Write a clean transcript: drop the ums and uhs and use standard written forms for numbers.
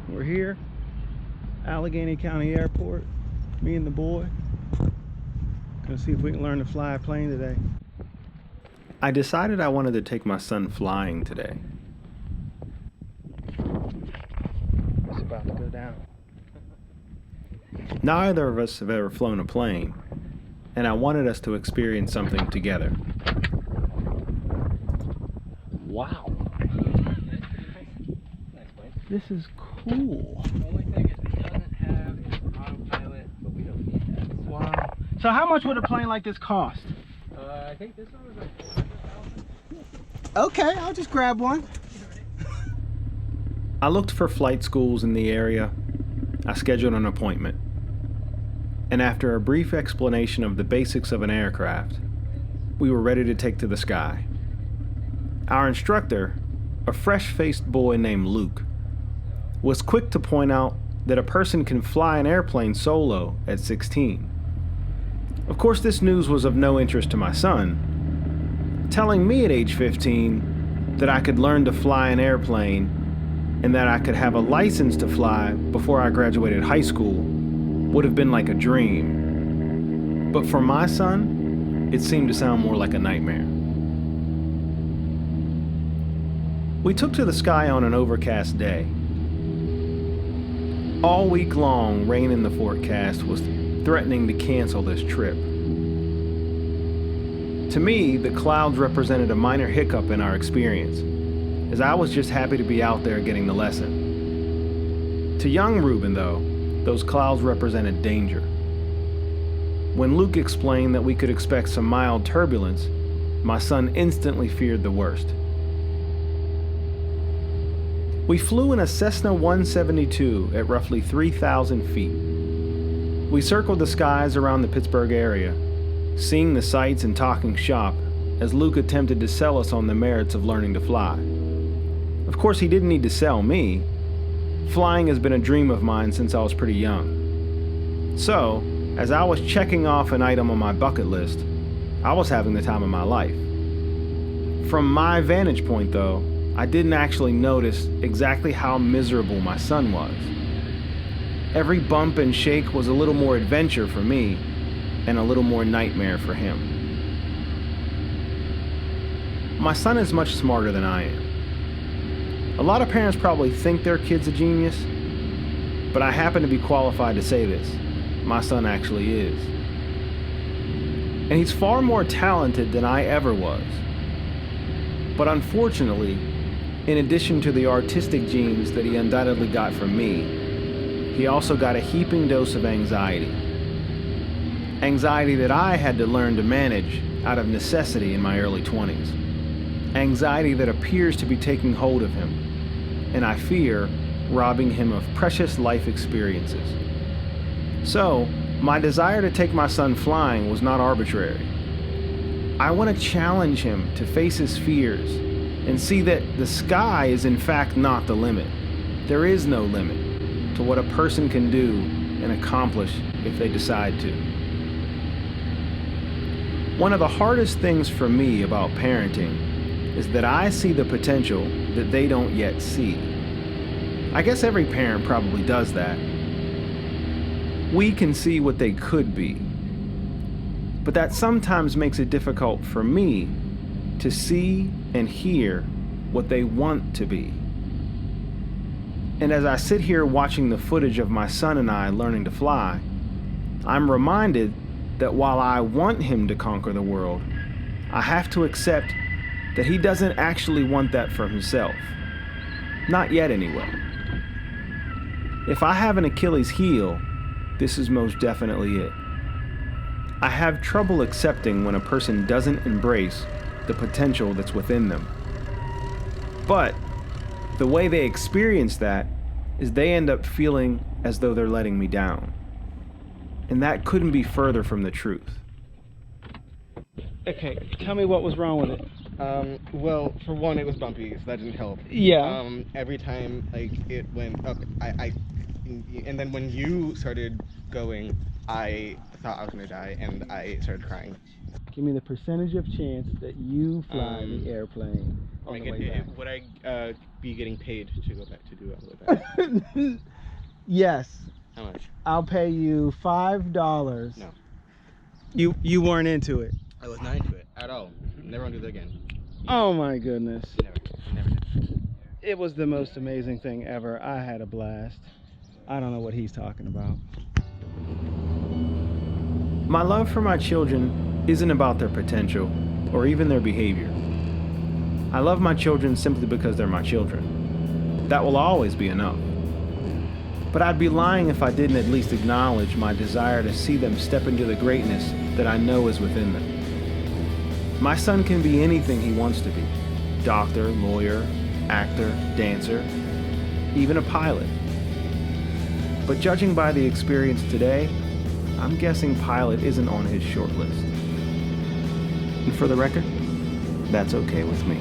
We're here, Allegheny County Airport, me and the boy. Gonna see if we can learn to fly a plane today. I decided I wanted to take my son flying today. It's about to go down. Neither of us have ever flown a plane, and I wanted us to experience something together. Wow. This is cool. The only thing is it doesn't have is autopilot, but we don't need that. Wow. So how much would a plane like this cost? I think this one was like 400,000. Okay, I'll just grab one. I looked for flight schools in the area. I scheduled an appointment. And after a brief explanation of the basics of an aircraft, we were ready to take to the sky. Our instructor, a fresh-faced boy named Luke, was quick to point out that a person can fly an airplane solo at 16. Of course, this news was of no interest to my son. Telling me at age 15 that I could learn to fly an airplane and that I could have a license to fly before I graduated high school would have been like a dream. But for my son, it seemed to sound more like a nightmare. We took to the sky on an overcast day. All week long, rain in the forecast was threatening to cancel this trip. To me, the clouds represented a minor hiccup in our experience, as I was just happy to be out there getting the lesson. To young Reuben, though, those clouds represented danger. When Luke explained that we could expect some mild turbulence, my son instantly feared the worst. We flew in a Cessna 172 at roughly 3,000 feet. We circled the skies around the Pittsburgh area, seeing the sights and talking shop as Luke attempted to sell us on the merits of learning to fly. Of course, he didn't need to sell me. Flying has been a dream of mine since I was pretty young. So, as I was checking off an item on my bucket list, I was having the time of my life. From my vantage point, though, I didn't actually notice exactly how miserable my son was. Every bump and shake was a little more adventure for me and a little more nightmare for him. My son is much smarter than I am. A lot of parents probably think their kid's a genius, but I happen to be qualified to say this. My son actually is. And he's far more talented than I ever was. But unfortunately, in addition to the artistic genes that he undoubtedly got from me, he also got a heaping dose of anxiety. Anxiety that I had to learn to manage out of necessity in my early 20s. Anxiety that appears to be taking hold of him, and I fear robbing him of precious life experiences. So, my desire to take my son flying was not arbitrary. I want to challenge him to face his fears and see that the sky is in fact not the limit. There is no limit to what a person can do and accomplish if they decide to. One of the hardest things for me about parenting is that I see the potential that they don't yet see. I guess every parent probably does that. We can see what they could be, but that sometimes makes it difficult for me to see and hear what they want to be. And as I sit here watching the footage of my son and I learning to fly, I'm reminded that while I want him to conquer the world, I have to accept that he doesn't actually want that for himself. Not yet, anyway. If I have an Achilles heel, this is most definitely it. I have trouble accepting when a person doesn't embrace the potential that's within them. But the way they experience that is they end up feeling as though they're letting me down. And that couldn't be further from the truth. Okay, tell me what was wrong with it. Well, for one, it was bumpy, so that didn't help. Yeah. Every time, like, it went up, and then when you started going, I thought I was gonna die, and I started crying. Give me the percentage of chance that you fly the airplane on Like, the way back. would I be getting paid to go back to do all of that? Yes, How much? I'll pay you $5. No. You weren't into it. I was not into it at all. Never want to do that again. Oh my goodness. Never did. It was the most amazing thing ever. I had a blast. I don't know what he's talking about. My love for my children isn't about their potential or even their behavior. I love my children simply because they're my children. That will always be enough. But I'd be lying if I didn't at least acknowledge my desire to see them step into the greatness that I know is within them. My son can be anything he wants to be: doctor, lawyer, actor, dancer, even a pilot. But judging by the experience today, I'm guessing pilot isn't on his short list. And for the record, that's okay with me.